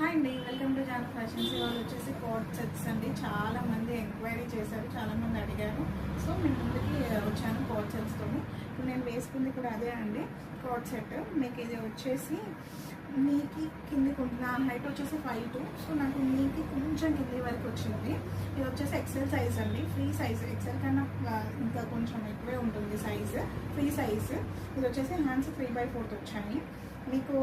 Hi అండి, welcome to John fashions. ఇవాళ వచ్చేసి కోట్ సెట్స్ అండి. చాలా మంది ఎంక్వైరీ చేశారు, చాలా మంది అడిగారు. సో నేను ముందుకి వచ్చాను కోట్ సెట్స్తో. ఇప్పుడు నేను వేసుకుంది కూడా అదే అండి, కోట్ సెట్. మీకు ఇది వచ్చేసి నీకి కిందికి ఉంటుంది. నా హైట్ వచ్చేసి 5'2". సో నాకు నీకి కొంచెం కింది వరకు వచ్చింది. ఇది వచ్చేసి ఎక్సెల్ సైజ్ అండి, ఫ్రీ సైజ్. ఎక్సెల్ కన్నా ఇంకా కొంచెం ఎక్కువే ఉంటుంది సైజ్, ఫ్రీ సైజ్. ఇది వచ్చేసి హ్యాండ్స్ 3/4 వచ్చాయి. మీకు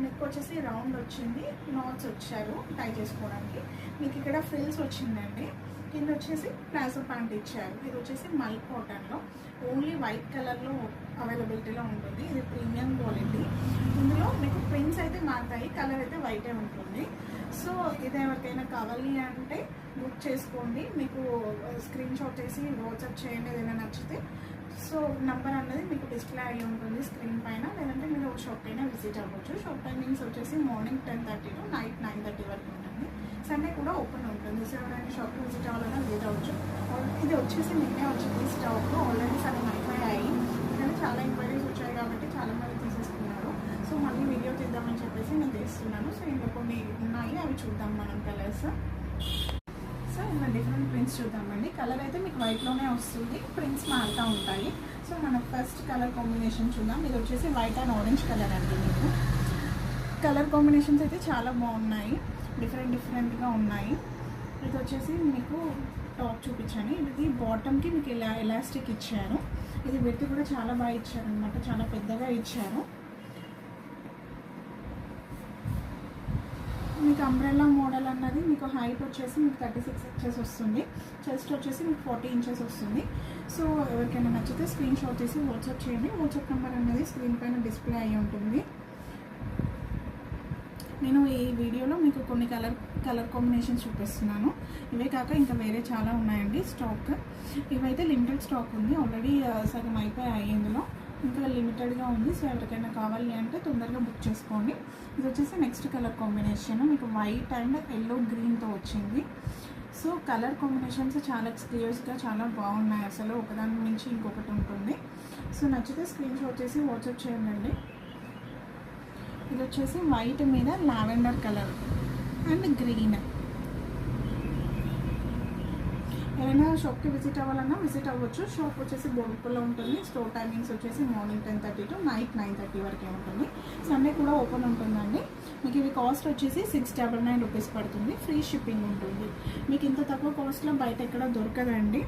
నెక్ వచ్చేసి రౌండ్ వచ్చింది, నాట్స్ వచ్చారు టై చేసుకోవడానికి. మీకు ఇక్కడ ఫ్రిల్స్ వచ్చిందండి. కింద వచ్చేసి ప్లాజో ప్యాంట్ ఇచ్చారు. ఇది వచ్చేసి మల్ కాటన్లో, ఓన్లీ వైట్ కలర్లో అవైలబిలిటీలో ఉంటుంది. ఇది ప్రీమియం క్వాలిటీ. ఇందులో మీకు ప్రింట్స్ అయితే మారుతాయి, కలర్ అయితే వైటే ఉంటుంది. సో ఇది ఎవరికైనా కావాలి అంటే బుక్ చేసుకోండి. మీకు స్క్రీన్ షాట్ చేసి వాట్సాప్ చేయండి ఏదైనా నచ్చితే. సో నంబర్ అనేది మీకు డిస్ప్లే అయ్యి ఉంటుంది స్క్రీన్ పైన, లేదంటే మీరు షాప్ అయినా విజిట్ అవ్వచ్చు. షాప్ టైమింగ్స్ వచ్చేసి మార్నింగ్ 10:30 to నైట్ 9:30 వరకు ఉంటుంది. సండే కూడా ఓపెన్ ఉంటుంది. సో ఎవరైనా షాప్కి విజిట్ అవ్వాలన్నా విజిట్ అవ్వచ్చు. ఇది వచ్చేసి నిన్నే వచ్చింది స్టాక్, ఆల్రెడీ సగం అయిపోయాయి. కానీ చాలా ఎంక్వైరీస్ వచ్చాయి కాబట్టి చాలామంది తీసేసుకున్నారు. సో మళ్ళీ వీడియో తీద్దామని చెప్పేసి నేను తీస్తున్నాను. సో ఇంకా కొన్ని ఉన్నాయి, అవి చూద్దాం మనం కలర్స్. సో ఇలా డిఫరెంట్ ప్రింట్స్ చూద్దామండి. కలర్ అయితే మీకు వైట్లోనే వస్తుంది, ప్రింట్స్ మారుతూ ఉంటాయి. సో మన ఫస్ట్ కలర్ కాంబినేషన్ చూద్దాం. ఇది వచ్చేసి వైట్ అండ్ ఆరెంజ్ కలర్ అండి. మీకు కలర్ కాంబినేషన్స్ అయితే చాలా బాగున్నాయి, డిఫరెంట్గా ఉన్నాయి. ఇది వచ్చేసి మీకు టాప్ చూపించాను. ఇది బాటమ్కి మీకు ఇలా ఎలాస్టిక్ ఇచ్చారు. ఇది విడ్త్ కూడా చాలా బాగా ఇచ్చారు అనమాట, చాలా పెద్దగా ఇచ్చారు. మీకు అంబ్రెల్లా మోడల్ అన్నది మీకు హైట్ వచ్చేసి మీకు 36 inches వస్తుంది. చెస్ట్ వచ్చేసి మీకు 40 inches వస్తుంది. సో ఎవరికైనా నచ్చితే స్క్రీన్ షాట్ చేసి వాట్సాప్ చేయండి. వాట్సాప్ నెంబర్ అనేది స్క్రీన్ పైన డిస్ప్లే అయ్యి ఉంటుంది. నేను ఈ వీడియోలో మీకు కొన్ని కలర్ కాంబినేషన్స్ చూపిస్తున్నాను. ఇవే కాక ఇంకా వేరే చాలా ఉన్నాయండి స్టాక్. ఇవైతే లిమిటెడ్ స్టాక్ ఉంది, ఆల్రెడీ సగం అయిపోయాయి. ఇందులో ఇంకా లిమిటెడ్గా ఉంది. సో ఎవరికైనా కావాలి అంటే తొందరగా బుక్ చేసుకోండి. ఇది వచ్చేసి నెక్స్ట్ కలర్ కాంబినేషన్ మీకు వైట్ అండ్ ఎల్లో గ్రీన్తో వచ్చింది. సో కలర్ కాంబినేషన్స్ చాలా క్లియర్స్గా చాలా బాగున్నాయి. అసలు ఒకదాని నుంచి ఇంకొకటి ఉంటుంది. సో నచ్చితే స్క్రీన్ షాట్ చేసి వాట్సాప్ చేయండి. ఇది వచ్చేసి వైట్ మీద లావెండర్ కలర్ అండ్ గ్రీన్. ఏమైనా షాప్కి విజిట్ అవ్వాలన్నా విజిట్ అవ్వచ్చు. షాప్ వచ్చేసి బోడుపల్లో ఉంటుంది. స్టోర్ టైమింగ్స్ వచ్చేసి మార్నింగ్ 10:30 to నైట్ 9:30 వరకే ఉంటుంది. సండే కూడా ఓపెన్ ఉంటుందండి. మీకు ఇవి కాస్ట్ వచ్చేసి 699 రూపీస్ పడుతుంది. ఫ్రీ షిప్పింగ్ ఉంటుంది. మీకు ఇంత తక్కువ కాస్ట్లో బయట ఎక్కడ దొరకదండి.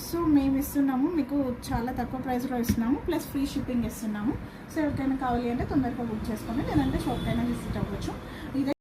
సో మేము ఇస్తున్నాము, మీకు చాలా తక్కువ ప్రైస్లో ఇస్తున్నాము, ప్లస్ ఫ్రీ షిప్పింగ్ ఇస్తున్నాము. సో ఎవరికైనా కావాలి అంటే తొందరగా బుక్ చేసుకోండి, లేదంటే షాప్కైనా విజిట్ అవ్వచ్చు. ఇదే